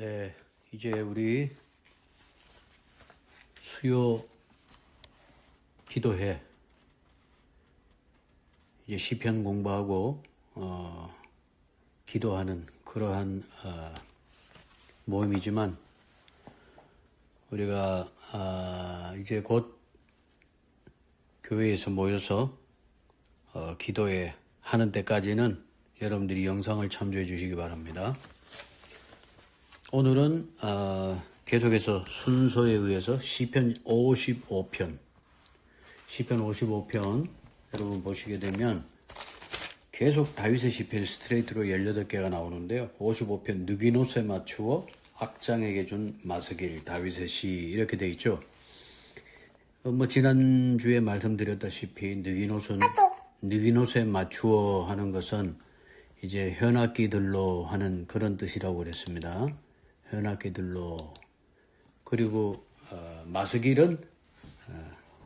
네, 이제 우리 수요 기도회 이제 시편 공부하고 기도하는 그러한 모임이지만 우리가 이제 곧 교회에서 모여서 기도회 하는 때까지는 여러분들이 영상을 참조해 주시기 바랍니다. 오늘은 계속해서 순서에 의해서 시편 55편 여러분 보시게 되면 계속 다윗의 시편이 스트레이트로 18개가 나오는데요. 55편 느기노스에 맞추어 악장에게 준 마스길 다윗의 시 이렇게 돼 있죠. 지난주에 말씀드렸다시피 느기노스에 맞추어 하는 것은 이제 현악기들로 하는 그런 뜻이라고 그랬습니다. 현악기들로. 그리고 마스길은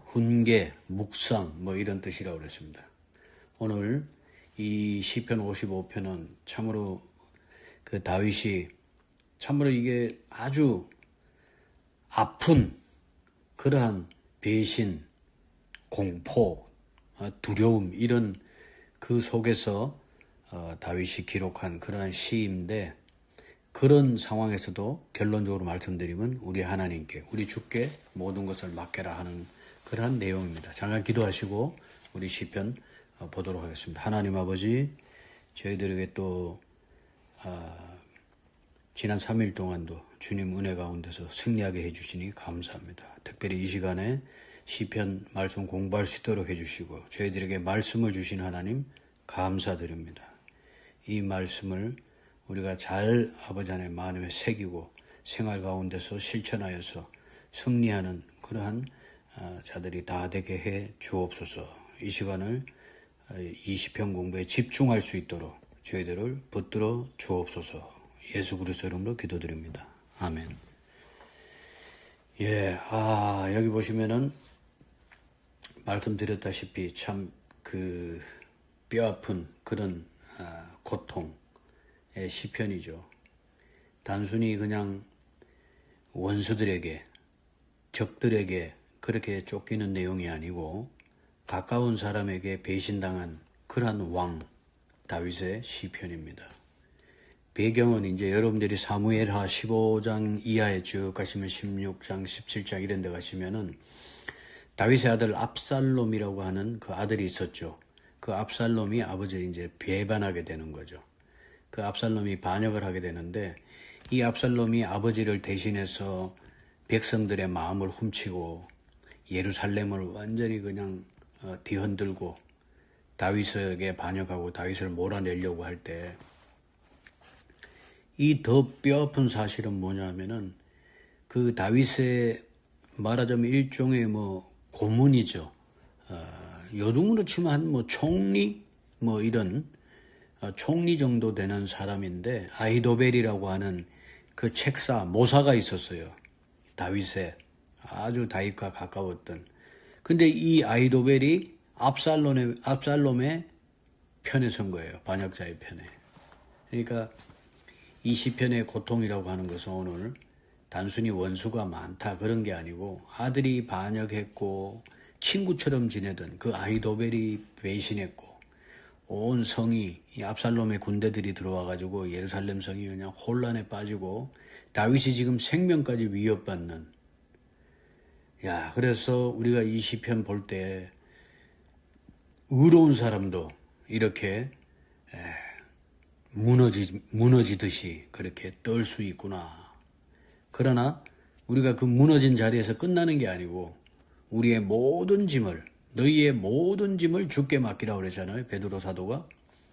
훈계, 묵상 이런 뜻이라고 그랬습니다. 오늘 이 시편 55편은 참으로 그 다윗이 참으로 이게 아주 아픈 그러한 배신, 공포, 두려움 이런 그 속에서 다윗이 기록한 그러한 시인데 그런 상황에서도 결론적으로 말씀드리면 우리 하나님께 우리 주께 모든 것을 맡겨라 하는 그러한 내용입니다. 잠깐 기도하시고 우리 시편 보도록 하겠습니다. 하나님 아버지 저희들에게 또 지난 3일 동안도 주님 은혜 가운데서 승리하게 해주시니 감사합니다. 특별히 이 시간에 시편 말씀 공부할 수 있도록 해주시고 저희들에게 말씀을 주신 하나님 감사드립니다. 이 말씀을 우리가 잘 아버지 하나님 마음에 새기고 생활 가운데서 실천하여서 승리하는 그러한 자들이 다 되게 해 주옵소서. 이 시간을 이 시편 공부에 집중할 수 있도록 저희들을 붙들어 주옵소서. 예수 그리스도 이름으로 기도드립니다. 아멘. 여기 보시면은 말씀드렸다시피 참 그 뼈아픈 그런 고통의 시편이죠. 단순히 그냥 원수들에게 적들에게 그렇게 쫓기는 내용이 아니고 가까운 사람에게 배신당한 그러한 왕 다윗의 시편입니다. 배경은 이제 여러분들이 사무엘하 15장 이하에 쭉 가시면 16장, 17장 이런 데 가시면은 다윗의 아들 압살롬이라고 하는 그 아들이 있었죠. 그 압살롬이 아버지를 이제 배반하게 되는 거죠. 그 압살롬이 반역을 하게 되는데 이 압살롬이 아버지를 대신해서 백성들의 마음을 훔치고 예루살렘을 완전히 그냥 뒤흔들고 다윗에게 반역하고 다윗을 몰아내려고 할 때 이 더 뼈아픈 사실은 뭐냐면은 그 다윗의 말하자면 일종의 고문이죠. 요즘으로 치면 한 총리 이런 총리 정도 되는 사람인데 아히도벨이라고 하는 그 책사 모사가 있었어요. 다윗의 아주 다윗과 가까웠던. 근데 이 아히도벨이 압살롬의 편에 선 거예요. 반역자의 편에. 그러니까 이 시편의 고통이라고 하는 것은 오늘 단순히 원수가 많다 그런 게 아니고 아들이 반역했고 친구처럼 지내던 그 아히도벨이 배신했고 온 성이 이 압살롬의 군대들이 들어와가지고 예루살렘 성이 그냥 혼란에 빠지고 다윗이 지금 생명까지 위협받는. 그래서 우리가 이 시편 볼 때 의로운 사람도 이렇게 무너지듯이 그렇게 떨 수 있구나. 그러나 우리가 그 무너진 자리에서 끝나는 게 아니고 우리의 모든 짐을 너희의 모든 짐을 주께 맡기라고 그랬잖아요. 베드로 사도가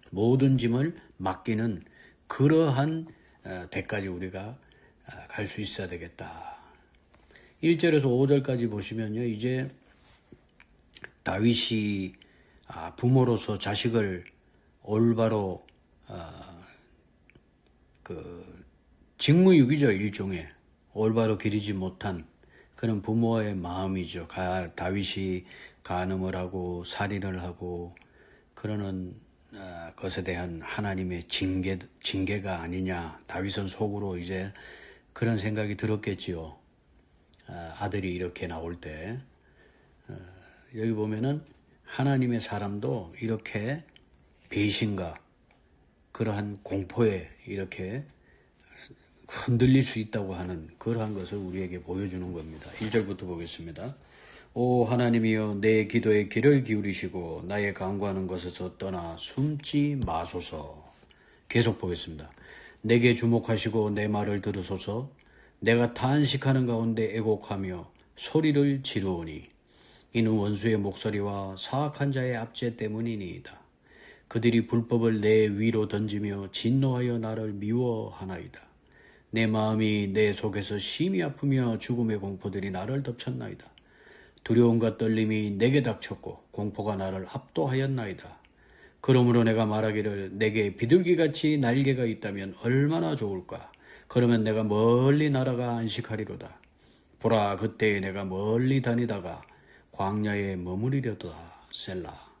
모든 짐을 맡기는 그러한 데까지 우리가 갈 수 있어야 되겠다. 1절에서 5절까지 보시면요. 이제 다윗이 부모로서 자식을 올바로 직무유기죠. 일종의 올바로 기르지 못한 그런 부모의 마음이죠. 다윗이 간음을 하고 살인을 하고 그러는 것에 대한 하나님의 징계가 아니냐. 다윗은 속으로 이제 그런 생각이 들었겠지요. 아들이 이렇게 나올 때. 여기 보면은 하나님의 사람도 이렇게 배신과 그러한 공포에 이렇게 흔들릴 수 있다고 하는 그러한 것을 우리에게 보여주는 겁니다. 1절부터 보겠습니다. 오 하나님이여 내 기도에 귀를 기울이시고 나의 간구하는 것에서 떠나 숨지 마소서. 계속 보겠습니다. 내게 주목하시고 내 말을 들으소서. 내가 탄식하는 가운데 애곡하며 소리를 지르오니 이는 원수의 목소리와 사악한 자의 압제 때문이니이다. 그들이 불법을 내 위로 던지며 진노하여 나를 미워하나이다. 내 마음이 내 속에서 심히 아프며 죽음의 공포들이 나를 덮쳤나이다. 두려움과 떨림이 내게 닥쳤고 공포가 나를 압도하였나이다. 그러므로 내가 말하기를 내게 비둘기같이 날개가 있다면 얼마나 좋을까. 그러면 내가 멀리 날아가 안식하리로다. 보라 그때에 내가 멀리 다니다가 광야에 머무리려다. 셀라.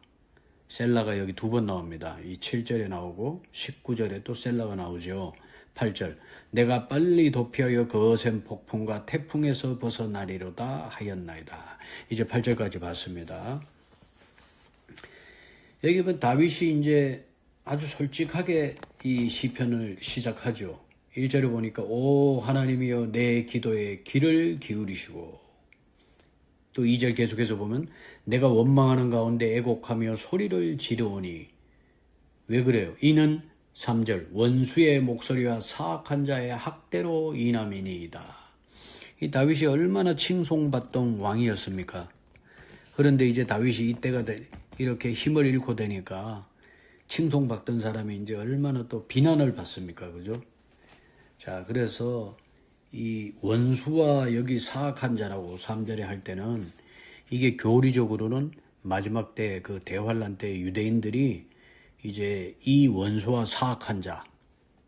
셀라가 여기 2번 나옵니다. 이 7절에 나오고 19절에 또 셀라가 나오죠. 8절 내가 빨리 도피하여 거센 폭풍과 태풍에서 벗어나리로다 하였나이다. 이제 8절까지 봤습니다. 여기 보면 다윗이 이제 아주 솔직하게 이 시편을 시작하죠. 1절에 보니까 오 하나님이여 내 기도에 귀를 기울이시고, 또 2절 계속해서 보면 내가 원망하는 가운데 애곡하며 소리를 지르오니. 왜 그래요? 이는 3절 원수의 목소리와 사악한 자의 학대로 인함이니이다. 이 다윗이 얼마나 칭송받던 왕이었습니까? 그런데 이제 다윗이 이때가 이렇게 힘을 잃고 되니까 칭송받던 사람이 이제 얼마나 또 비난을 받습니까? 그죠? 자, 그래서 이 원수와 여기 사악한 자라고 3절에 할 때는 이게 교리적으로는 마지막 때 그 대환란 때 유대인들이 이제 이 원수와 사악한 자,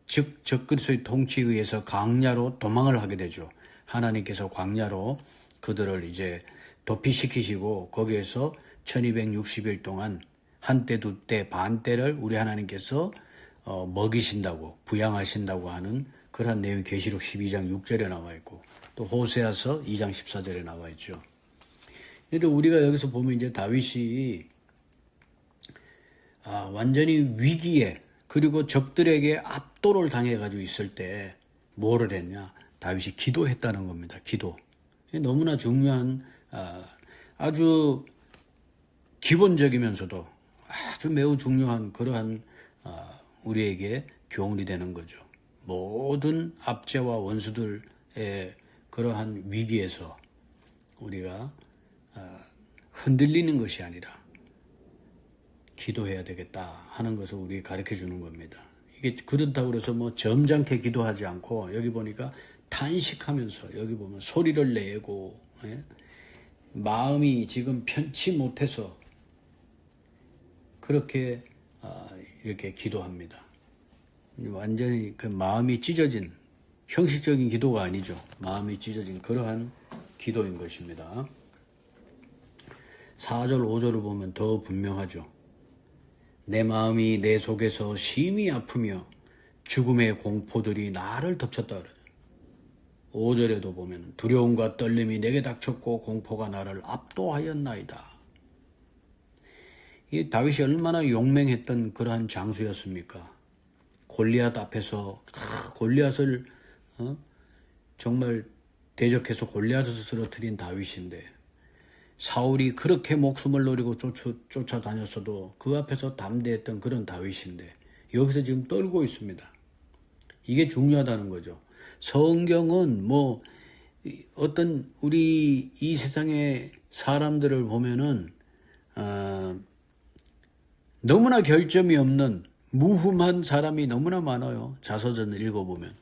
즉 적그리스도의 통치에 의해서 광야로 도망을 하게 되죠. 하나님께서 광야로 그들을 이제 도피시키시고 거기에서 1260일 동안 한때 두때 반때를 우리 하나님께서 먹이신다고 부양하신다고 하는 그러한 내용이 계시록 12장 6절에 나와 있고 또 호세아서 2장 14절에 나와 있죠. 그런데 우리가 여기서 보면 이제 다윗이 완전히 위기에 그리고 적들에게 압도를 당해가지고 있을 때 뭐를 했냐? 다윗이 기도했다는 겁니다. 기도. 너무나 중요한 아주 기본적이면서도 아주 매우 중요한 그러한 우리에게 교훈이 되는 거죠. 모든 압제와 원수들의 그러한 위기에서 우리가 흔들리는 것이 아니라 기도해야 되겠다 하는 것을 우리에게 가르쳐 주는 겁니다. 이게 그렇다고 해서 뭐 점잖게 기도하지 않고 여기 보니까 탄식하면서 여기 보면 소리를 내고 마음이 지금 편치 못해서 그렇게 이렇게 기도합니다. 완전히 그 마음이 찢어진 형식적인 기도가 아니죠. 마음이 찢어진 그러한 기도인 것입니다. 4절 5절을 보면 더 분명하죠. 내 마음이 내 속에서 심히 아프며 죽음의 공포들이 나를 덮쳤다 그래요. 5절에도 보면 두려움과 떨림이 내게 닥쳤고 공포가 나를 압도하였나이다. 이 다윗이 얼마나 용맹했던 그러한 장수였습니까? 골리앗 앞에서 골리앗을 정말 대적해서 골리앗을 쓰러뜨린 다윗인데 사울이 그렇게 목숨을 노리고 쫓아다녔어도 그 앞에서 담대했던 그런 다윗인데 여기서 지금 떨고 있습니다. 이게 중요하다는 거죠. 성경은 뭐 어떤 우리 이 세상의 사람들을 보면은 너무나 결점이 없는 무흠한 사람이 너무나 많아요. 자서전을 읽어보면.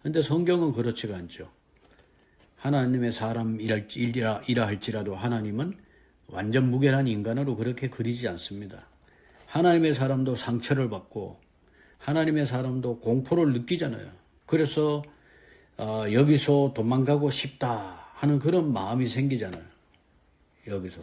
그런데 성경은 그렇지가 않죠. 하나님의 사람이라 할지라도 하나님은 완전 무결한 인간으로 그렇게 그리지 않습니다. 하나님의 사람도 상처를 받고 하나님의 사람도 공포를 느끼잖아요. 그래서 여기서 도망가고 싶다 하는 그런 마음이 생기잖아요. 여기서.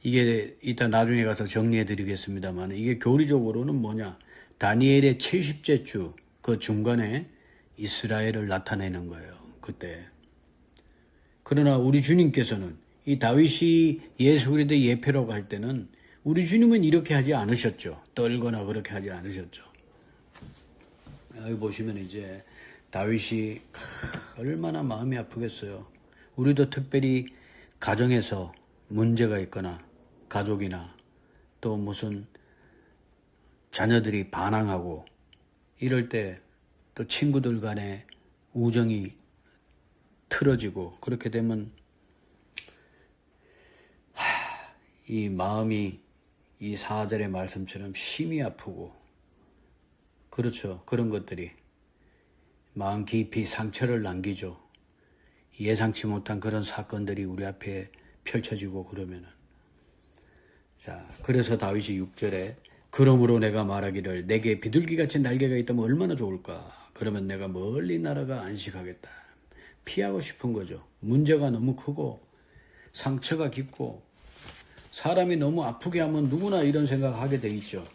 이게 이따 나중에 가서 정리해 드리겠습니다만 이게 교리적으로는 뭐냐. 다니엘의 70째 주 그 중간에 이스라엘을 나타내는 거예요. 그때. 그러나 우리 주님께서는 이 다윗이 예수 그리스도의 예표라고 할 때는 우리 주님은 이렇게 하지 않으셨죠. 떨거나 그렇게 하지 않으셨죠. 여기 보시면 이제 다윗이 얼마나 마음이 아프겠어요. 우리도 특별히 가정에서 문제가 있거나 가족이나 또 무슨 자녀들이 반항하고 이럴 때 또 친구들 간에 우정이 틀어지고 그렇게 되면 이 마음이 이 4절의 말씀처럼 심히 아프고 그렇죠. 그런 것들이 마음 깊이 상처를 남기죠. 예상치 못한 그런 사건들이 우리 앞에 펼쳐지고 그러면은 자, 그래서 다윗이 6절에 그러므로 내가 말하기를 내게 비둘기같이 날개가 있다면 얼마나 좋을까. 그러면 내가 멀리 날아가 안식하겠다. 피하고 싶은 거죠. 문제가 너무 크고 상처가 깊고 사람이 너무 아프게 하면 누구나 이런 생각을 하게 돼 있죠.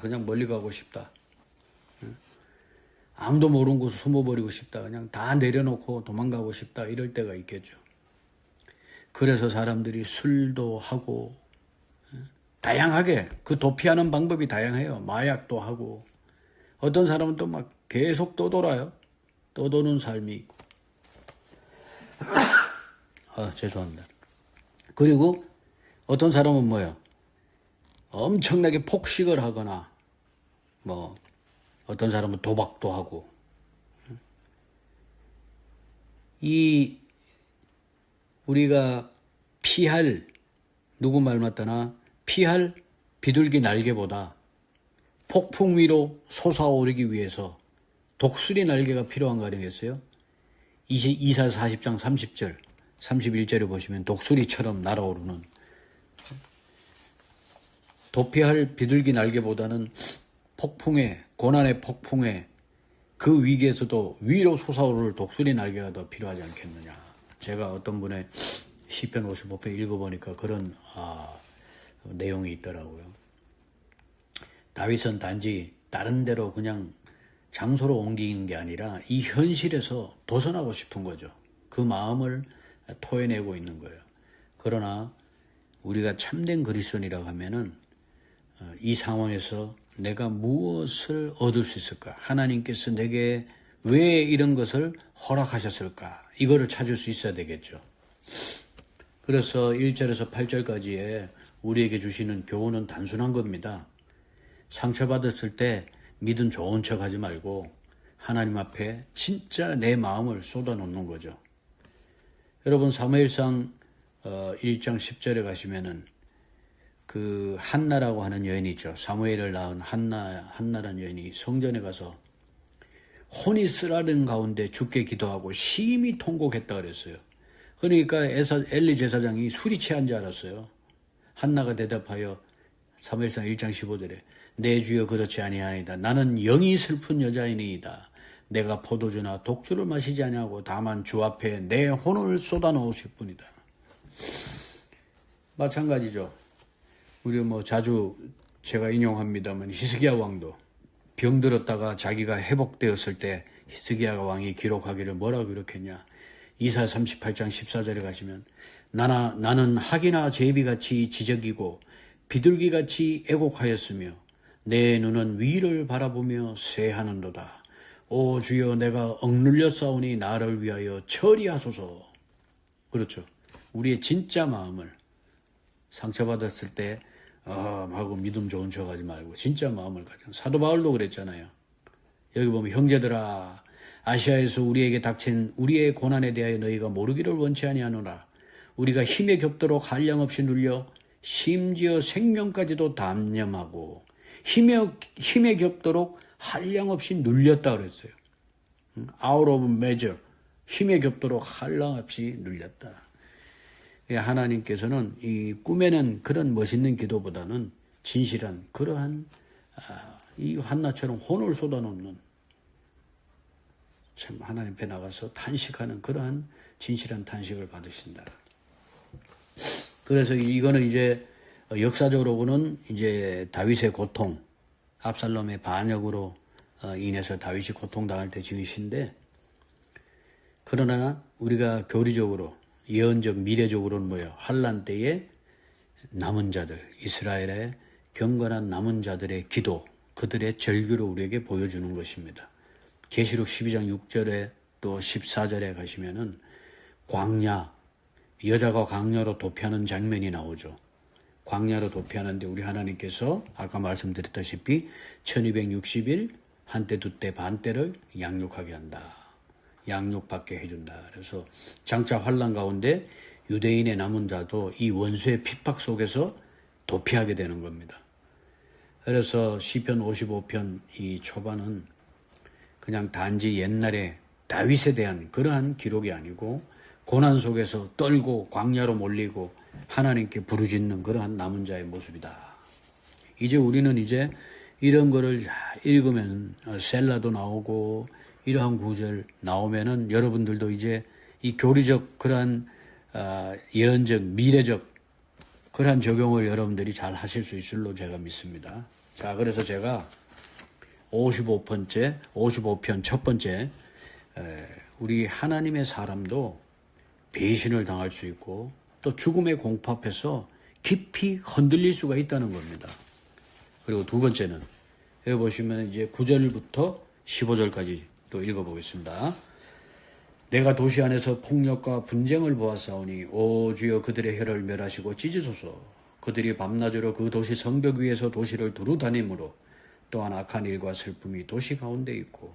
그냥 멀리 가고 싶다. 아무도 모르는 곳에 숨어버리고 싶다. 그냥 다 내려놓고 도망가고 싶다. 이럴 때가 있겠죠. 그래서 사람들이 술도 하고 다양하게 그 도피하는 방법이 다양해요. 마약도 하고 어떤 사람은 또 막 계속 떠돌아요. 떠도는 삶이 있고 죄송합니다. 그리고 어떤 사람은 뭐예요? 엄청나게 폭식을 하거나 뭐 어떤 사람은 도박도 하고 이 우리가 피할 누구 말 맞다나 피할 비둘기 날개보다 폭풍 위로 솟아오르기 위해서 독수리 날개가 필요한 거 아니겠어요? 이사 40장 30절 31절에 보시면 독수리처럼 날아오르는 도피할 비둘기 날개보다는 폭풍에 고난의 폭풍에 그 위기에서도 위로 솟아오를 독수리 날개가 더 필요하지 않겠느냐. 제가 어떤 분의 시편 55편 읽어보니까 그런 내용이 있더라고요. 다윗은 단지 다른 데로 그냥 장소로 옮기는 게 아니라 이 현실에서 벗어나고 싶은 거죠. 그 마음을 토해내고 있는 거예요. 그러나 우리가 참된 그리스도인이라고 하면은 이 상황에서 내가 무엇을 얻을 수 있을까? 하나님께서 내게 왜 이런 것을 허락하셨을까? 이거를 찾을 수 있어야 되겠죠. 그래서 1절에서 8절까지의 우리에게 주시는 교훈은 단순한 겁니다. 상처받았을 때 믿음 좋은 척 하지 말고 하나님 앞에 진짜 내 마음을 쏟아놓는 거죠. 여러분 사무엘상 1장 10절에 가시면은 그 한나라고 하는 여인이 있죠. 사무엘을 낳은 한나라는 여인이 성전에 가서 혼이 쓰라린 가운데 주께 기도하고 심히 통곡했다 그랬어요. 그러니까 엘리 제사장이 술이 취한 줄 알았어요. 한나가 대답하여 사무엘상 1장 15절에 내 주여 그렇지 아니하니이다. 나는 영이 슬픈 여자이니이다. 내가 포도주나 독주를 마시지 아니하고 다만 주 앞에 내 혼을 쏟아놓으실 뿐이다. 마찬가지죠. 우리 자주 제가 인용합니다만 히스기야 왕도 병들었다가 자기가 회복되었을 때 히스기야 왕이 기록하기를 뭐라고 기록했냐. 이사 38장 14절에 가시면 나는 학이나 제비같이 지적이고 비둘기같이 애곡하였으며 내 눈은 위를 바라보며 쇠하는도다. 오 주여 내가 억눌려 싸우니 나를 위하여 처리하소서. 그렇죠. 우리의 진짜 마음을 상처받았을 때 하고 믿음 좋은 척 하지 말고 진짜 마음을 가져. 사도 바울도 그랬잖아요. 여기 보면 형제들아 아시아에서 우리에게 닥친 우리의 고난에 대하여 너희가 모르기를 원치 아니하노라. 우리가 힘에 겹도록 한량없이 눌려 심지어 생명까지도 담념하고 힘에 겹도록 한량없이 눌렸다 그랬어요. Out of measure. 힘에 겹도록 한량없이 눌렸다. 하나님께서는 이 꿈에는 그런 멋있는 기도보다는 진실한 그러한 이 한나처럼 혼을 쏟아놓는 참 하나님 앞에 나가서 탄식하는 그러한 진실한 탄식을 받으신다. 그래서 이거는 이제 역사적으로는 이제 다윗의 고통, 압살롬의 반역으로 인해서 다윗이 고통당할 때 지은 시인데, 그러나 우리가 교리적으로 예언적 미래적으로는 뭐예요? 환란 때에 남은 자들, 이스라엘의 경건한 남은 자들의 기도, 그들의 절규를 우리에게 보여주는 것입니다. 계시록 12장 6절에 또 14절에 가시면은 광야, 여자가 광야로 도피하는 장면이 나오죠. 광야로 도피하는데 우리 하나님께서 아까 말씀드렸다시피 1260일 한때 두때 반때를 양육하게 한다. 양육받게 해준다. 그래서 장차 환란 가운데 유대인의 남은 자도 이 원수의 핍박 속에서 도피하게 되는 겁니다. 그래서 시편 55편 이 초반은 그냥 단지 옛날에 다윗에 대한 그러한 기록이 아니고 고난 속에서 떨고 광야로 몰리고 하나님께 부르짖는 그러한 남은 자의 모습이다. 이제 우리는 이제 이런 거를 읽으면 셀라도 나오고 이러한 구절 나오면은 여러분들도 이제 이 교리적 그러한 예언적 미래적 그러한 적용을 여러분들이 잘 하실 수 있을로 제가 믿습니다. 자, 그래서 제가 55편 첫 번째 우리 하나님의 사람도 배신을 당할 수 있고 또 죽음의 공포 앞에서 깊이 흔들릴 수가 있다는 겁니다. 그리고 두 번째는 여기 보시면 이제 9절부터 15절까지 또 읽어보겠습니다. 내가 도시 안에서 폭력과 분쟁을 보았사오니 오 주여 그들의 혀를 멸하시고 찢으소서. 그들이 밤낮으로 그 도시 성벽 위에서 도시를 두루 다니므로 또한 악한 일과 슬픔이 도시 가운데 있고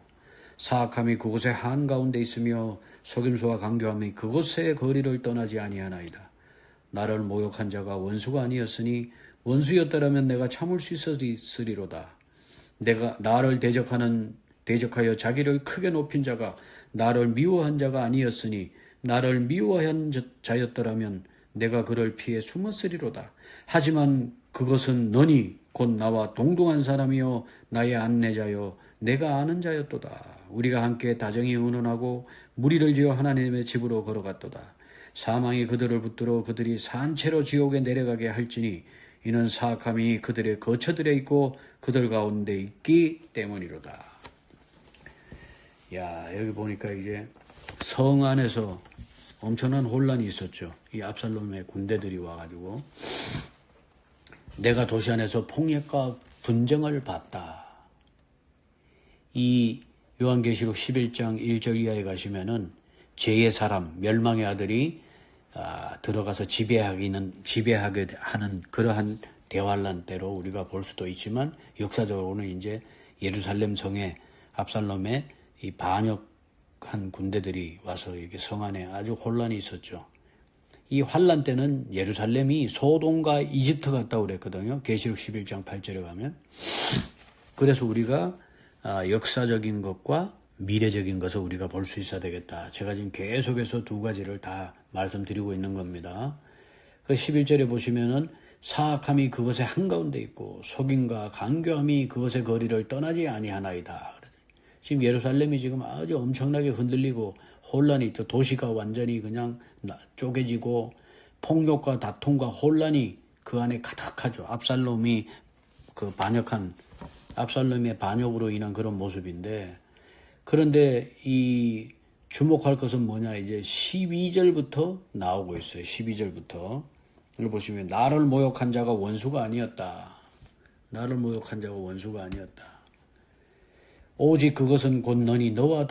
사악함이 그곳의 한가운데 있으며 속임수와 강교함이 그곳의 거리를 떠나지 아니하나이다. 나를 모욕한 자가 원수가 아니었으니 원수였더라면 내가 참을 수 있으리로다. 내가 나를 대적하여 자기를 크게 높인 자가 나를 미워한 자가 아니었으니 나를 미워한 자였더라면 내가 그를 피해 숨었으리로다. 하지만 그것은 너니 곧 나와 동동한 사람이요 나의 안내자요 내가 아는 자였도다. 우리가 함께 다정히 의논하고 무리를 지어 하나님의 집으로 걸어갔도다. 사망이 그들을 붙들어 그들이 산채로 지옥에 내려가게 할지니 이는 사악함이 그들의 거처들에 있고 그들 가운데 있기 때문이로다. 야, 여기 보니까 이제 성 안에서 엄청난 혼란이 있었죠. 이 압살롬의 군대들이 와가지고 내가 도시 안에서 폭력과 분쟁을 봤다. 이 요한계시록 11장 1절 이하에 가시면은 죄의 사람, 멸망의 아들이 들어가서 지배하게 하는 그러한 대환란 때로 우리가 볼 수도 있지만 역사적으로는 이제 예루살렘 성에 압살롬의 이 반역한 군대들이 와서 이렇게 성 안에 아주 혼란이 있었죠. 이 환란 때는 예루살렘이 소돔과 이집트 같다고 그랬거든요. 계시록 11장 8절에 가면. 그래서 우리가 역사적인 것과 미래적인 것을 우리가 볼 수 있어야 되겠다. 제가 지금 계속해서 두 가지를 다 말씀드리고 있는 겁니다. 그 11절에 보시면은 사악함이 그것의 한가운데 있고 속임과 간교함이 그것의 거리를 떠나지 아니하나이다. 지금 예루살렘이 지금 아주 엄청나게 흔들리고 혼란이 있죠. 도시가 완전히 그냥 쪼개지고 폭력과 다툼과 혼란이 그 안에 가득하죠. 압살롬의 반역으로 인한 그런 모습인데, 그런데 이 주목할 것은 뭐냐, 이제 12절부터 나오고 있어요. 12절부터. 이걸 보시면 나를 모욕한 자가 원수가 아니었다. 나를 모욕한 자가 원수가 아니었다. 오직 그것은 곧 너니 나와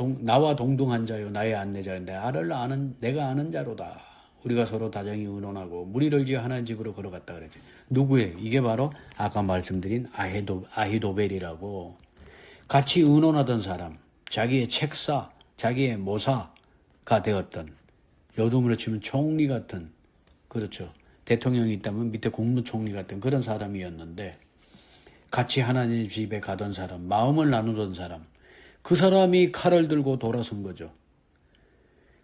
동등한 자요 나의 안내자요 내가 아는 자로다. 우리가 서로 다정히 의논하고 무리를 지어 하나님 집으로 걸어갔다 그랬지. 누구예요? 이게 바로 아까 말씀드린 아히도벨이라고 같이 의논하던 사람, 자기의 책사, 자기의 모사가 되었던, 요즘으로 치면 총리 같은, 그렇죠. 대통령이 있다면 밑에 국무총리 같은 그런 사람이었는데 같이 하나님 집에 가던 사람, 마음을 나누던 사람, 그 사람이 칼을 들고 돌아선 거죠.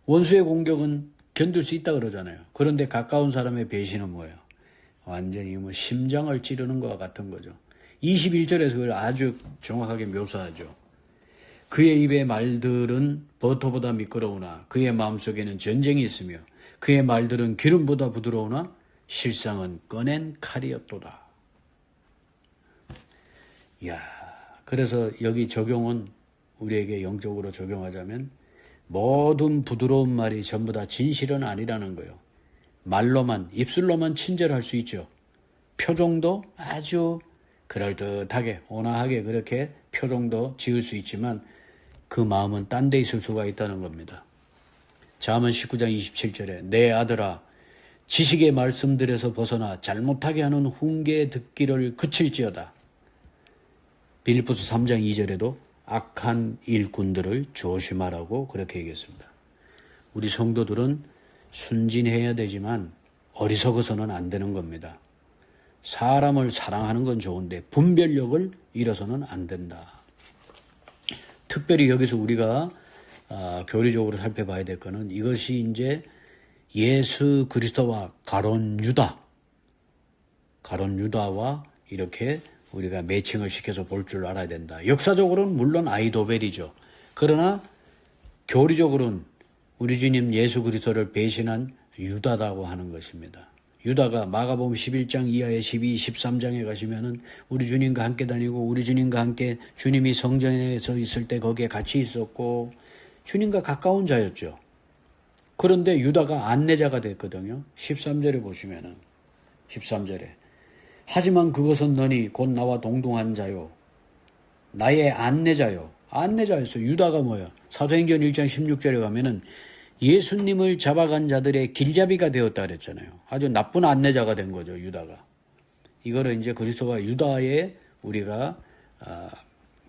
원수의 공격은 견딜 수 있다 그러잖아요. 그런데 가까운 사람의 배신은 뭐예요? 완전히 심장을 찌르는 것과 같은 거죠. 21절에서 그걸 아주 정확하게 묘사하죠. 그의 입의 말들은 버터보다 미끄러우나 그의 마음속에는 전쟁이 있으며 그의 말들은 기름보다 부드러우나 실상은 꺼낸 칼이었도다. 이야, 그래서 여기 적용은 우리에게 영적으로 적용하자면 모든 부드러운 말이 전부 다 진실은 아니라는 거예요. 말로만, 입술로만 친절할 수 있죠. 표정도 아주 그럴듯하게, 온화하게 그렇게 표정도 지을 수 있지만 그 마음은 딴 데 있을 수가 있다는 겁니다. 잠언 19장 27절에 내 아들아 지식의 말씀들에서 벗어나 잘못하게 하는 훈계 듣기를 그칠지어다. 빌립보서 3장 2절에도 악한 일꾼들을 조심하라고 그렇게 얘기했습니다. 우리 성도들은 순진해야 되지만 어리석어서는 안 되는 겁니다. 사람을 사랑하는 건 좋은데 분별력을 잃어서는 안 된다. 특별히 여기서 우리가 교리적으로 살펴봐야 될 것은 이것이 이제 예수 그리스도와 가룟 유다와 이렇게 우리가 매칭을 시켜서 볼 줄 알아야 된다. 역사적으로는 물론 아히도벨이죠. 그러나 교리적으로는 우리 주님 예수 그리스도를 배신한 유다라고 하는 것입니다. 유다가 마가복음 11장 이하의 12, 13장에 가시면은 우리 주님과 함께 다니고 우리 주님과 함께 주님이 성전에서 있을 때 거기에 같이 있었고 주님과 가까운 자였죠. 그런데 유다가 안내자가 됐거든요. 13절에 보시면은 13절에 하지만 그것은 너니 곧 나와 동동한 자요 나의 안내자요. 안내자였어. 유다가 뭐야? 사도행전 1장 16절에 가면은 예수님을 잡아간 자들의 길잡이가 되었다 그랬잖아요. 아주 나쁜 안내자가 된 거죠, 유다가. 이거를 이제 그리스도와 유다에 우리가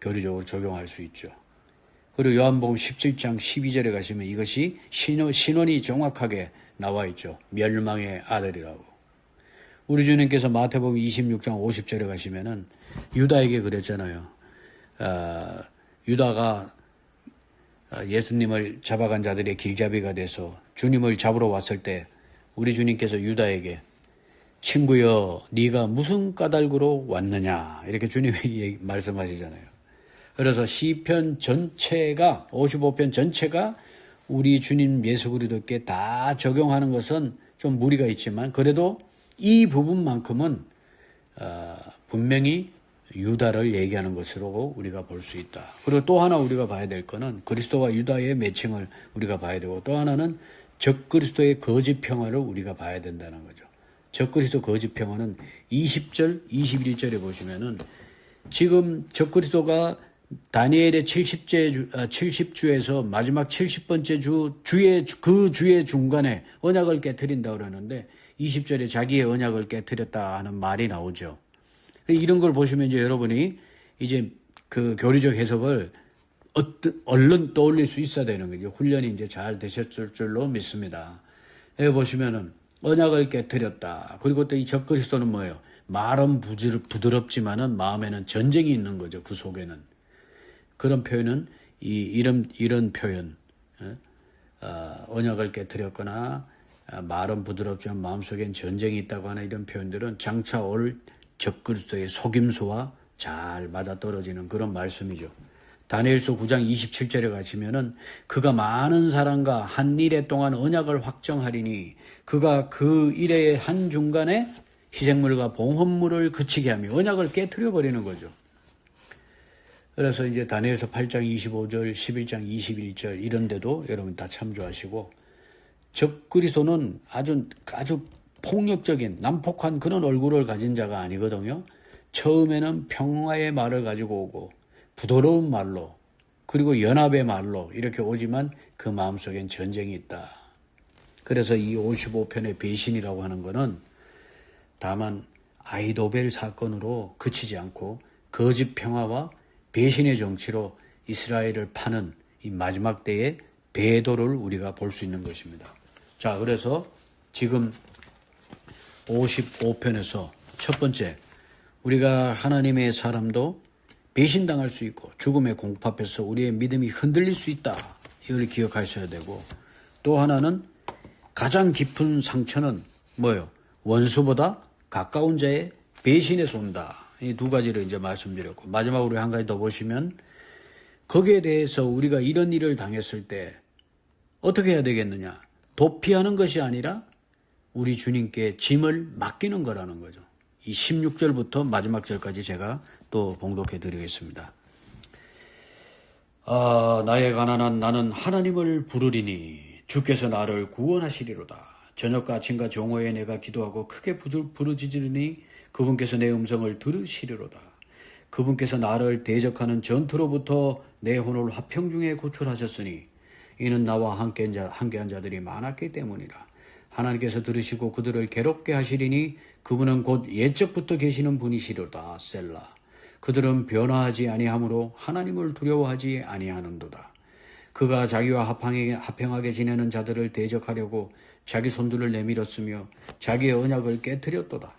교리적으로 적용할 수 있죠. 그리고 요한복음 17장 12절에 가시면 이것이 신원이 정확하게 나와 있죠. 멸망의 아들이라고. 우리 주님께서 마태복음 26장 50절에 가시면은 유다에게 그랬잖아요. 유다가 예수님을 잡아간 자들의 길잡이가 돼서 주님을 잡으러 왔을 때 우리 주님께서 유다에게 친구여 네가 무슨 까닭으로 왔느냐 이렇게 주님이 말씀하시잖아요. 그래서 시편 전체가 55편 전체가 우리 주님 예수 그리스도께 다 적용하는 것은 좀 무리가 있지만 그래도 이 부분만큼은 분명히 유다를 얘기하는 것으로 우리가 볼 수 있다. 그리고 또 하나 우리가 봐야 될 거는 그리스도와 유다의 매칭을 우리가 봐야 되고 또 하나는 적그리스도의 거짓 평화를 우리가 봐야 된다는 거죠. 적그리스도 거짓 평화는 20절, 21절에 보시면은 지금 적그리스도가 다니엘의 70주에서 마지막 70번째 주의 중간에 언약을 깨트린다고 그러는데 20절에 자기의 언약을 깨트렸다 하는 말이 나오죠. 이런 걸 보시면 이제 여러분이 이제 그 교리적 해석을 얼른 떠올릴 수 있어야 되는 거죠. 훈련이 이제 잘 되셨을 줄로 믿습니다. 여기 보시면은 언약을 깨트렸다. 그리고 또 이 적그리스도는 뭐예요? 말은 부드럽지만은 마음에는 전쟁이 있는 거죠. 그 속에는. 그런 표현은 이런 표현, 언약을 깨트렸거나 말은 부드럽지만 마음속엔 전쟁이 있다고 하는 이런 표현들은 장차 올 적그리스도의 속임수와 잘 맞아떨어지는 그런 말씀이죠. 다니엘서 9장 27절에 가시면은 그가 많은 사람과 한 일에 동안 언약을 확정하리니 그가 그 일의 한 중간에 희생물과 봉헌물을 그치게 하며 언약을 깨트려 버리는 거죠. 그래서 이제 다니엘서 8장 25절, 11장 21절 이런 데도 여러분 다 참조하시고 적그리스도는 아주 폭력적인 난폭한 그런 얼굴을 가진 자가 아니거든요. 처음에는 평화의 말을 가지고 오고 부드러운 말로 그리고 연합의 말로 이렇게 오지만 그 마음속엔 전쟁이 있다. 그래서 이 55편의 배신이라고 하는 것은 다만 아히도벨 사건으로 그치지 않고 거짓 평화와 배신의 정치로 이스라엘을 파는 이 마지막 때의 배도를 우리가 볼 수 있는 것입니다. 자, 그래서 지금 55편에서 첫 번째, 우리가 하나님의 사람도 배신당할 수 있고 죽음의 공포 앞에서 우리의 믿음이 흔들릴 수 있다. 이걸 기억하셔야 되고 또 하나는 가장 깊은 상처는 뭐예요? 원수보다 가까운 자의 배신에서 온다. 이 두 가지를 이제 말씀드렸고 마지막으로 한 가지 더 보시면 거기에 대해서 우리가 이런 일을 당했을 때 어떻게 해야 되겠느냐? 도피하는 것이 아니라 우리 주님께 짐을 맡기는 거라는 거죠. 이 16절부터 마지막 절까지 제가 또 봉독해 드리겠습니다. 나의 가난한 나는 하나님을 부르리니 주께서 나를 구원하시리로다. 저녁과 아침과 정오에 내가 기도하고 크게 부르짖으니 그분께서 내 음성을 들으시리로다. 그분께서 나를 대적하는 전투로부터 내 혼을 화평 중에 구출하셨으니 이는 나와 함께한 자들이 많았기 때문이라. 하나님께서 들으시고 그들을 괴롭게 하시리니 그분은 곧 옛적부터 계시는 분이시로다. 셀라. 그들은 변화하지 아니하므로 하나님을 두려워하지 아니하는도다. 그가 자기와 합평하게 지내는 자들을 대적하려고 자기 손들을 내밀었으며 자기의 언약을 깨뜨렸도다.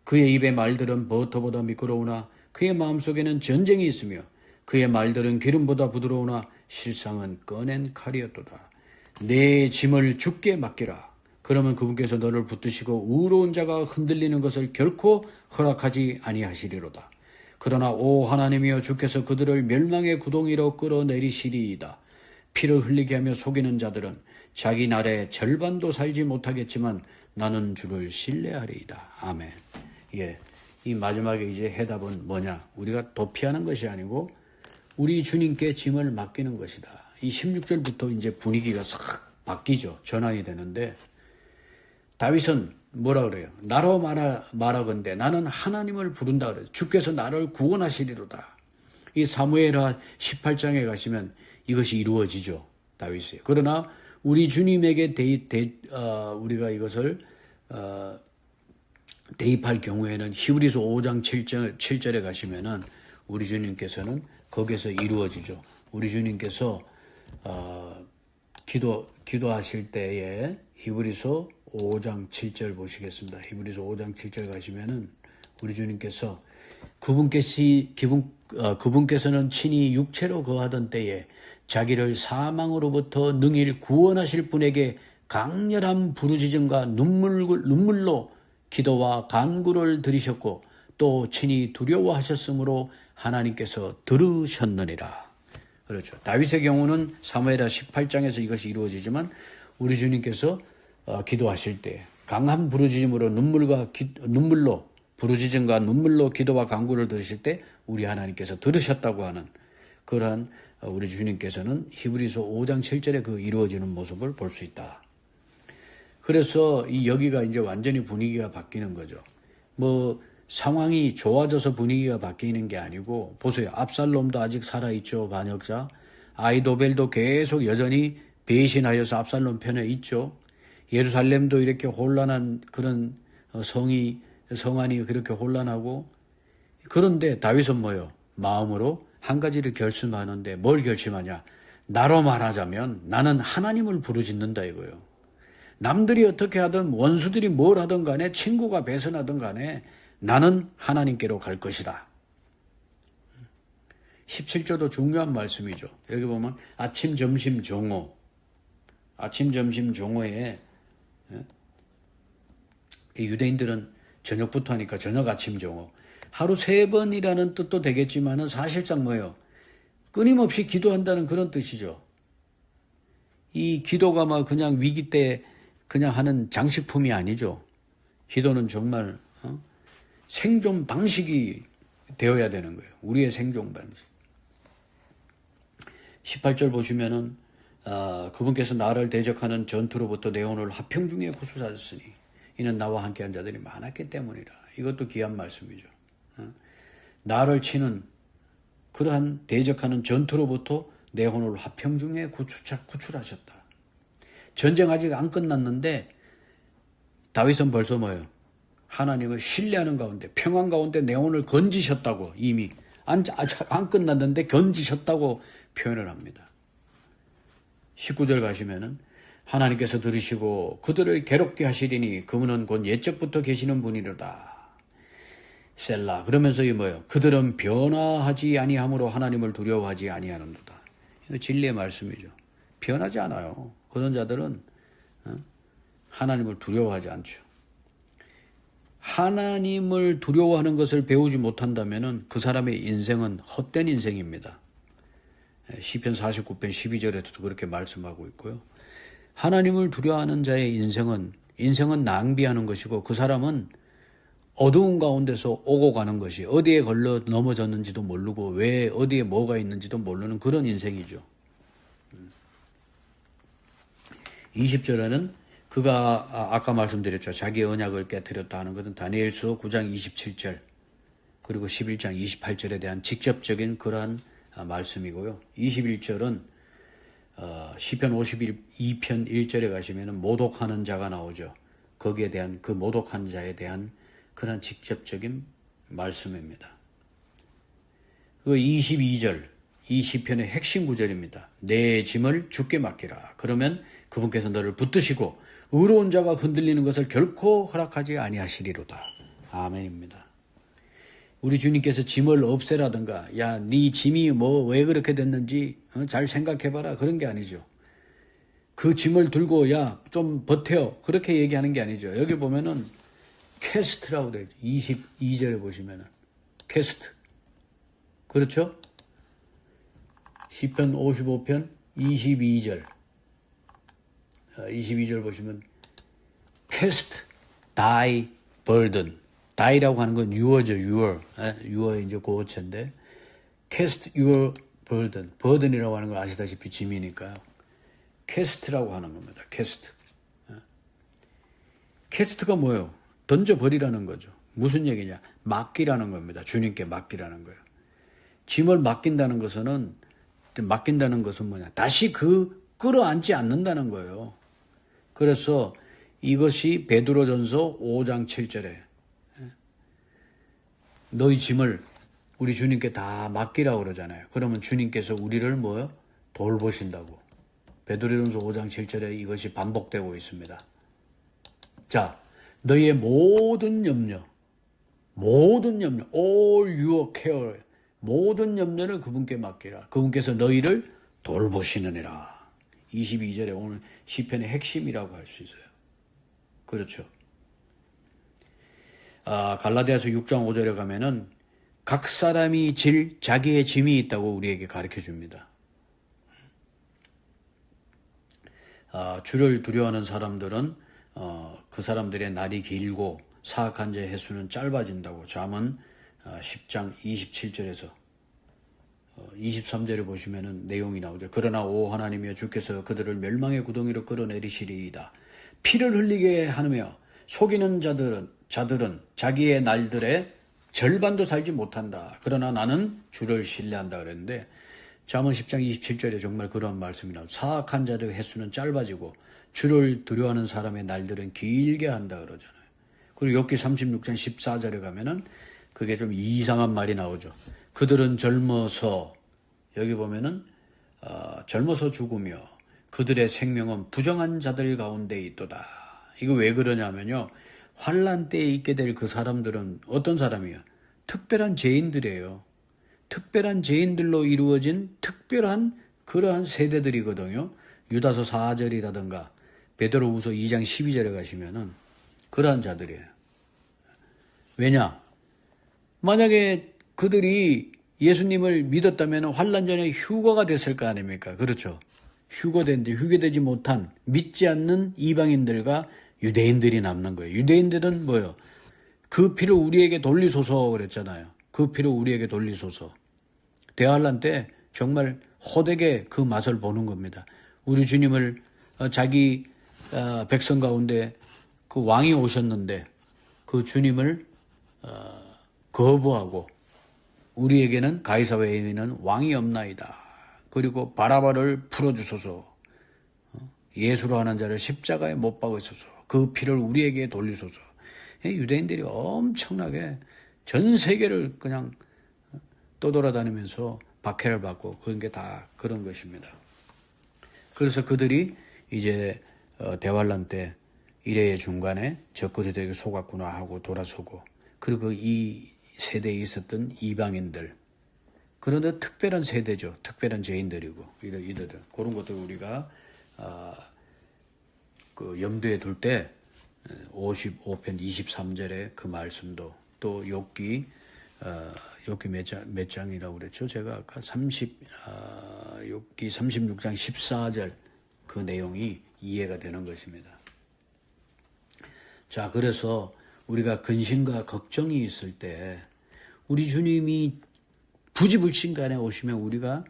그의 입의 말들은 버터보다 미끄러우나 그의 마음속에는 전쟁이 있으며 그의 말들은 기름보다 부드러우나 실상은 꺼낸 칼이었도다. 내 짐을 주께 맡기라. 그러면 그분께서 너를 붙드시고 의로운 자가 흔들리는 것을 결코 허락하지 아니하시리로다. 그러나 오 하나님이여 주께서 그들을 멸망의 구덩이로 끌어내리시리이다. 피를 흘리게 하며 속이는 자들은 자기 날에 절반도 살지 못하겠지만 나는 주를 신뢰하리이다. 아멘. 예, 이 마지막에 이제 해답은 뭐냐? 우리가 도피하는 것이 아니고 우리 주님께 짐을 맡기는 것이다. 이 16절부터 이제 분위기가 싹 바뀌죠. 전환이 되는데 다윗은 뭐라 그래요? 나로 말하건대 나는 하나님을 부른다 그래요. 주께서 나를 구원하시리로다. 이 사무엘하 18장에 가시면 이것이 이루어지죠. 다윗이. 그러나 우리 주님에게 우리가 이것을 대입할 경우에는 히브리서 5장 7절에 가시면은 우리 주님께서는 거기서 이루어지죠. 우리 주님께서 기도하실 때에 히브리서 5장 7절 보시겠습니다. 히브리서 5장 7절 가시면은 우리 주님께서 그분께서는 친히 육체로 거하던 때에 자기를 사망으로부터 능히 구원하실 분에게 강렬한 부르짖음과 눈물로 기도와 간구를 드리셨고 또 친히 두려워하셨으므로 하나님께서 들으셨느니라. 그렇죠. 다윗의 경우는 사무엘하 18장에서 이것이 이루어지지만 우리 주님께서 기도하실 때 강한 부르짖음으로 눈물로 부르짖음과 눈물로 기도와 간구를 들으실 때 우리 하나님께서 들으셨다고 하는 그러한 우리 주님께서는 히브리서 5장 7절에 그 이루어지는 모습을 볼 수 있다. 그래서 여기가 이제 완전히 분위기가 바뀌는 거죠. 상황이 좋아져서 분위기가 바뀌는 게 아니고 보세요. 압살롬도 아직 살아있죠. 반역자. 아이도벨도 계속 여전히 배신하여서 압살롬 편에 있죠. 예루살렘도 이렇게 혼란한 그런 성안이 그렇게 혼란하고 그런데 다윗은 뭐요? 마음으로 한 가지를 결심하는데 뭘 결심하냐? 나로 말하자면 나는 하나님을 부르짖는다 이거예요. 남들이 어떻게 하든 원수들이 뭘 하든 간에 친구가 배선하든 간에 나는 하나님께로 갈 것이다. 17절도 중요한 말씀이죠. 여기 보면 아침, 점심, 정오. 아침, 점심, 정오에 유대인들은 저녁부터 하니까 저녁, 아침, 정오. 하루 3번이라는 뜻도 되겠지만은 사실상 뭐예요? 끊임없이 기도한다는 그런 뜻이죠. 이 기도가 막 그냥 위기 때 그냥 하는 장식품이 아니죠. 기도는 정말 생존 방식이 되어야 되는 거예요. 우리의 생존 방식. 18절 보시면은 그분께서 나를 대적하는 전투로부터 내 혼을 화평 중에 구출하셨으니 이는 나와 함께한 자들이 많았기 때문이라. 이것도 귀한 말씀이죠. 나를 치는 그러한 대적하는 전투로부터 내 혼을 화평 중에 구출하셨다. 전쟁 아직 안 끝났는데 다윗은 벌써 뭐예요? 하나님을 신뢰하는 가운데 평안 가운데 내 혼을 건지셨다고 이미 안 끝났는데 건지셨다고 표현을 합니다. 19절 가시면은 하나님께서 들으시고 그들을 괴롭게 하시리니 그분은 곧 옛적부터 계시는 분이로다. 셀라. 그러면서 이 뭐예요? 그들은 변화하지 아니함으로 하나님을 두려워하지 아니하는도다. 이거 진리의 말씀이죠. 변하지 않아요. 그런 자들은 하나님을 두려워하지 않죠. 하나님을 두려워하는 것을 배우지 못한다면 그 사람의 인생은 헛된 인생입니다. 시편 49편 12절에도 그렇게 말씀하고 있고요. 하나님을 두려워하는 자의 인생은 낭비하는 것이고 그 사람은 어두운 가운데서 오고 가는 것이 어디에 걸려 넘어졌는지도 모르고 왜 어디에 뭐가 있는지도 모르는 그런 인생이죠. 20절에는 그가 아까 말씀드렸죠. 자기의 언약을 깨뜨렸다 하는 것은 다니엘서 9장 27절 그리고 11장 28절에 대한 직접적인 그러한 말씀이고요. 21절은 시편 52편 1절에 가시면 모독하는 자가 나오죠. 거기에 대한 그 모독한 자에 대한 그런 직접적인 말씀입니다. 그 22절 이 시편의 핵심 구절입니다. 내 짐을 주께 맡기라. 그러면 그분께서 너를 붙드시고 의로운 자가 흔들리는 것을 결코 허락하지 아니하시리로다. 아멘입니다. 우리 주님께서 짐을 없애라든가 야, 네 짐이 뭐 왜 그렇게 됐는지 잘 생각해봐라 그런 게 아니죠. 그 짐을 들고 야, 좀 버텨 그렇게 얘기하는 게 아니죠. 여기 보면은 캐스트라고 되어 있죠. 22절에 보시면은 캐스트. 그렇죠? 시편 55편 22절 22절 보시면 cast thy burden thy라고 하는 건 you어죠. you어의 이제 고어체인데 cast your burden이라고 하는 걸 아시다시피 짐이니까요. cast라고 하는 겁니다. cast가 뭐예요? 던져버리라는 거죠. 무슨 얘기냐? 맡기라는 겁니다. 주님께 맡기라는 거예요. 짐을 맡긴다는 것은 뭐냐? 다시 끌어안지 않는다는 거예요. 그래서 이것이 베드로전서 5장 7절에 너희 짐을 우리 주님께 다 맡기라고 그러잖아요. 그러면 주님께서 우리를 뭐요? 돌보신다고. 베드로전서 5장 7절에 이것이 반복되고 있습니다. 자, 너희의 모든 염려, all your care, 모든 염려를 그분께 맡기라. 그분께서 너희를 돌보시느니라. 22절에 오늘 시편의 핵심이라고 할 수 있어요. 그렇죠. 갈라디아서 6장 5절에 가면은 각 사람이 질 자기의 짐이 있다고 우리에게 가르쳐 줍니다. 주를 두려워하는 사람들은 그 사람들의 날이 길고 사악한 자의 횟수는 짧아진다고 잠언 10장 27절에서 23절에 보시면은 내용이 나오죠. 그러나 오 하나님이여 주께서 그들을 멸망의 구덩이로 끌어내리시리이다. 피를 흘리게 하며 속이는 자들은 자기의 날들의 절반도 살지 못한다. 그러나 나는 주를 신뢰한다 그랬는데 잠언 10장 27절에 정말 그런 말씀이 나오죠. 사악한 자들의 횟수는 짧아지고 주를 두려워하는 사람의 날들은 길게 한다 그러잖아요. 그리고 욥기 36장 14절에 가면은 그게 좀 이상한 말이 나오죠. 그들은 젊어서 여기 보면은 젊어서 죽으며 그들의 생명은 부정한 자들 가운데 있도다. 이거 왜 그러냐면요. 환난 때에 있게 될 그 사람들은 어떤 사람이에요? 특별한 죄인들이에요. 특별한 죄인들로 이루어진 특별한 그러한 세대들이거든요. 유다서 4절이라든가 베드로후서 2장 12절에 가시면은 그러한 자들이에요. 왜냐? 만약에 그들이 예수님을 믿었다면 환난 전에 휴거가 됐을 거 아닙니까? 그렇죠. 휴거되지 못한 믿지 않는 이방인들과 유대인들이 남는 거예요. 유대인들은 뭐예요? 그 피를 우리에게 돌리소서 그랬잖아요. 그 피를 우리에게 돌리소서. 대환란 때 정말 호되게 그 맛을 보는 겁니다. 우리 주님을 자기 백성 가운데 그 왕이 오셨는데 그 주님을 거부하고 우리에게는 가이사 외에는 왕이 없나이다. 그리고 바라바를 풀어주소서. 예수로 하는 자를 십자가에 못 박으소서. 그 피를 우리에게 돌리소서. 유대인들이 엄청나게 전 세계를 그냥 떠돌아다니면서 박해를 받고 그런 게 다 그런 것입니다. 그래서 그들이 이제 대환란 때 이래의 중간에 적그리스도에게 속았구나 하고 돌아서고 그리고 이 세대에 있었던 이방인들 그런데 특별한 세대죠. 특별한 죄인들이고 이들들 그런 것들 우리가 그 염두에 둘 때 55편 23절의 그 말씀도 또 욥기 몇 장이라고 그랬죠? 제가 아까 욥기 36장 14절 그 내용이 이해가 되는 것입니다. 자, 그래서 우리가 근심과 걱정이 있을 때 우리 주님이 부지불식간에 오시면 우리가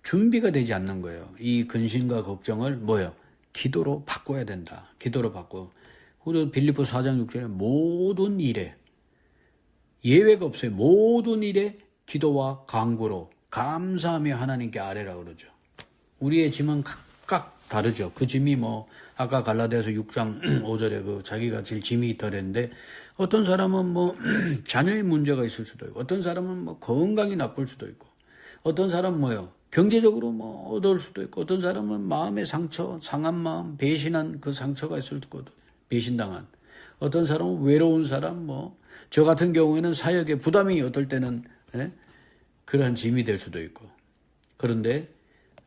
준비가 되지 않는 거예요. 이 근심과 걱정을 뭐예요? 기도로 바꿔야 된다. 기도로 바꿔. 우리 빌립보 4장 6절에 모든 일에 예외가 없어요. 모든 일에 기도와 간구로 감사하며 하나님께 아뢰라고 그러죠. 우리의 짐은 각각 다르죠. 그 짐이 뭐 아까 갈라디아서 6장 5절에 그 자기가 제일 짐이 있다 그랬는데 어떤 사람은 뭐 자녀의 문제가 있을 수도 있고 어떤 사람은 뭐 건강이 나쁠 수도 있고 어떤 사람은 뭐요? 경제적으로 뭐 어려울 수도 있고 어떤 사람은 마음의 상처, 상한 마음, 배신한 그 상처가 있을 수도 있고 배신당한 어떤 사람은 외로운 사람 뭐 저 같은 경우에는 사역에 부담이 어떨 때는 그러한 짐이 될 수도 있고 그런데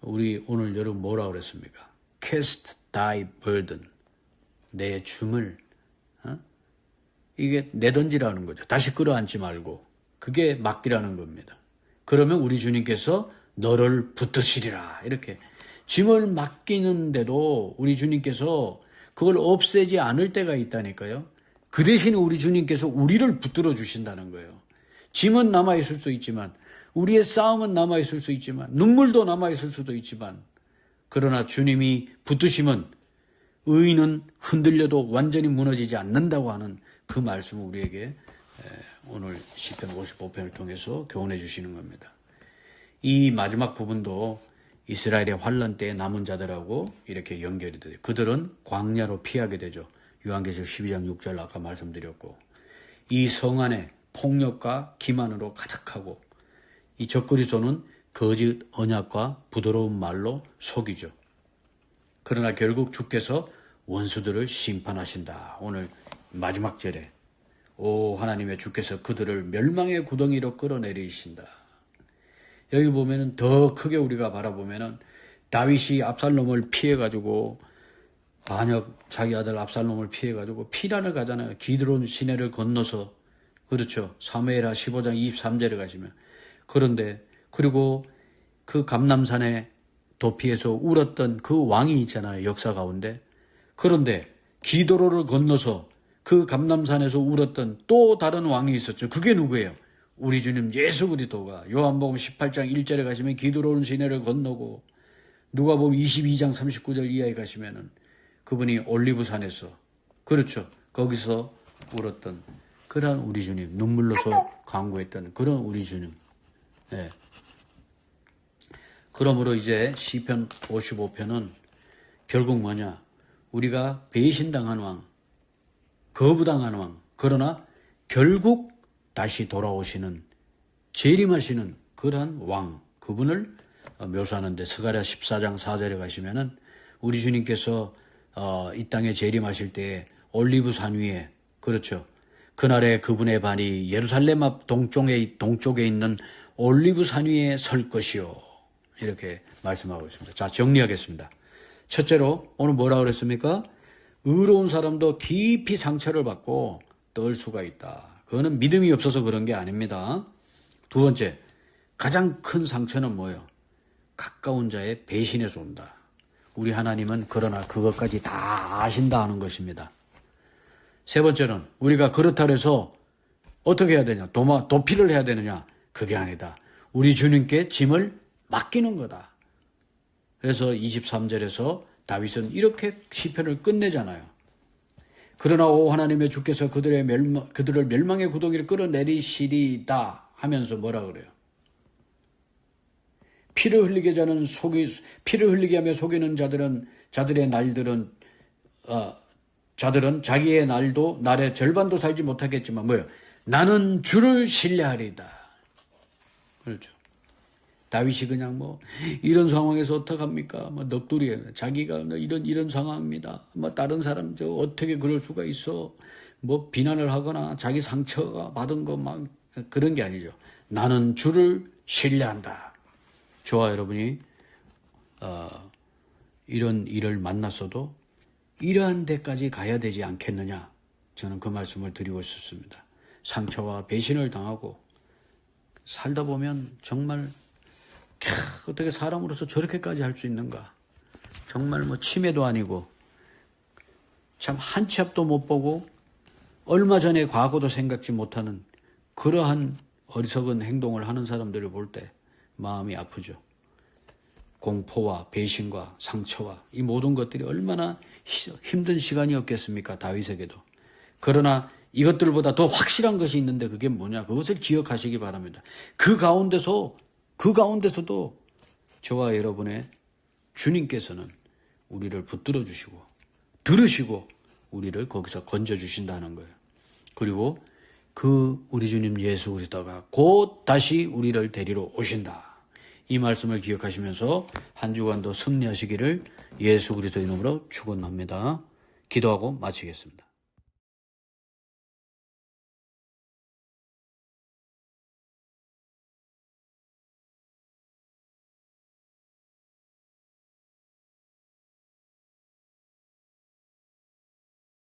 우리 오늘 여러분 뭐라 그랬습니까? Cast thy burden 내 줌을 이게 내던지라는 거죠. 다시 끌어안지 말고 그게 맡기라는 겁니다. 그러면 우리 주님께서 너를 붙드시리라 이렇게 짐을 맡기는데도 우리 주님께서 그걸 없애지 않을 때가 있다니까요. 그 대신에 우리 주님께서 우리를 붙들어 주신다는 거예요. 짐은 남아있을 수 있지만 우리의 싸움은 남아있을 수 있지만 눈물도 남아있을 수도 있지만 그러나 주님이 붙드시면 의인은 흔들려도 완전히 무너지지 않는다고 하는 그 말씀을 우리에게 오늘 시편 55편을 통해서 교훈해 주시는 겁니다. 이 마지막 부분도 이스라엘의 환란 때에 남은 자들하고 이렇게 연결이 돼요. 그들은 광야로 피하게 되죠. 요한계시록 12장 6절 아까 말씀드렸고 이 성 안에 폭력과 기만으로 가득하고 이 적그리스도는 거짓 언약과 부드러운 말로 속이죠. 그러나 결국 주께서 원수들을 심판하신다. 오늘 마지막 절에 오 하나님의 주께서 그들을 멸망의 구덩이로 끌어내리신다. 여기 보면은 더 크게 우리가 바라보면은 다윗이 압살롬을 피해가지고 반역 자기 아들 압살롬을 피해가지고 피란을 가잖아요. 기드론 시내를 건너서 그렇죠. 사무엘하 15장 23절에 가시면 그런데 그리고 그 감람산에 도피해서 울었던 그 왕이 있잖아요. 역사 가운데 그런데 기도로를 건너서 그 감람산에서 울었던 또 다른 왕이 있었죠. 그게 누구예요? 우리 주님 예수 그리스도가 요한복음 18장 1절에 가시면 기드론 시내를 건너고 누가복음 22장 39절 이하에 가시면은 그분이 올리브산에서 그렇죠. 거기서 울었던 그런 우리 주님 눈물로서 간구했던 그런 우리 주님. 네. 그러므로 이제 시편 55편은 결국 뭐냐? 우리가 배신당한 왕, 거부당한 왕, 그러나 결국 다시 돌아오시는 재림하시는 그러한 왕, 그분을 묘사하는데 스가랴 14장 4절에 가시면은 우리 주님께서 이 땅에 재림하실 때에 올리브산 위에 그렇죠. 그날에 그분의 발이 예루살렘 앞 동쪽에 있는 올리브산 위에 설 것이요. 이렇게 말씀하고 있습니다. 자, 정리하겠습니다. 첫째로 오늘 뭐라고 그랬습니까? 의로운 사람도 깊이 상처를 받고 떨 수가 있다. 그거는 믿음이 없어서 그런 게 아닙니다. 두 번째, 가장 큰 상처는 뭐예요? 가까운 자의 배신에서 온다. 우리 하나님은 그러나 그것까지 다 아신다 하는 것입니다. 세 번째는 우리가 그렇다 해서 어떻게 해야 되냐? 도피를 해야 되느냐? 그게 아니다. 우리 주님께 짐을 맡기는 거다. 그래서 23절에서 다윗은 이렇게 시편을 끝내잖아요. 그러나 오 하나님의 주께서 그들을 멸망의 구덩이를 끌어내리시리다 하면서 뭐라 그래요? 피를 흘리게 하며 속이는 자들의 날들은 자들은 자기의 날의 절반도 살지 못하겠지만 뭐예요? 나는 주를 신뢰하리다. 그렇죠. 다윗이 그냥 뭐 이런 상황에서 어떡합니까? 뭐 넋두리에 자기가 이런 상황입니다. 뭐 다른 사람 어떻게 그럴 수가 있어? 뭐 비난을 하거나 자기 상처가 받은 거 막 그런 게 아니죠. 나는 주를 신뢰한다. 저와 여러분이 이런 일을 만났어도 이러한 데까지 가야 되지 않겠느냐? 저는 그 말씀을 드리고 싶습니다. 상처와 배신을 당하고 살다 보면 정말 어떻게 사람으로서 저렇게까지 할 수 있는가? 정말 뭐 치매도 아니고 참 한 치 앞도 못 보고 얼마 전에 과거도 생각지 못하는 그러한 어리석은 행동을 하는 사람들을 볼 때 마음이 아프죠. 공포와 배신과 상처와 이 모든 것들이 얼마나 힘든 시간이었겠습니까? 다윗에게도. 그러나 이것들보다 더 확실한 것이 있는데 그게 뭐냐? 그것을 기억하시기 바랍니다. 그 가운데서도 저와 여러분의 주님께서는 우리를 붙들어 주시고 들으시고 우리를 거기서 건져 주신다는 거예요. 그리고 그 우리 주님 예수 그리스도가 곧 다시 우리를 데리러 오신다. 이 말씀을 기억하시면서 한 주간도 승리하시기를 예수 그리스도 이름으로 축원합니다. 기도하고 마치겠습니다.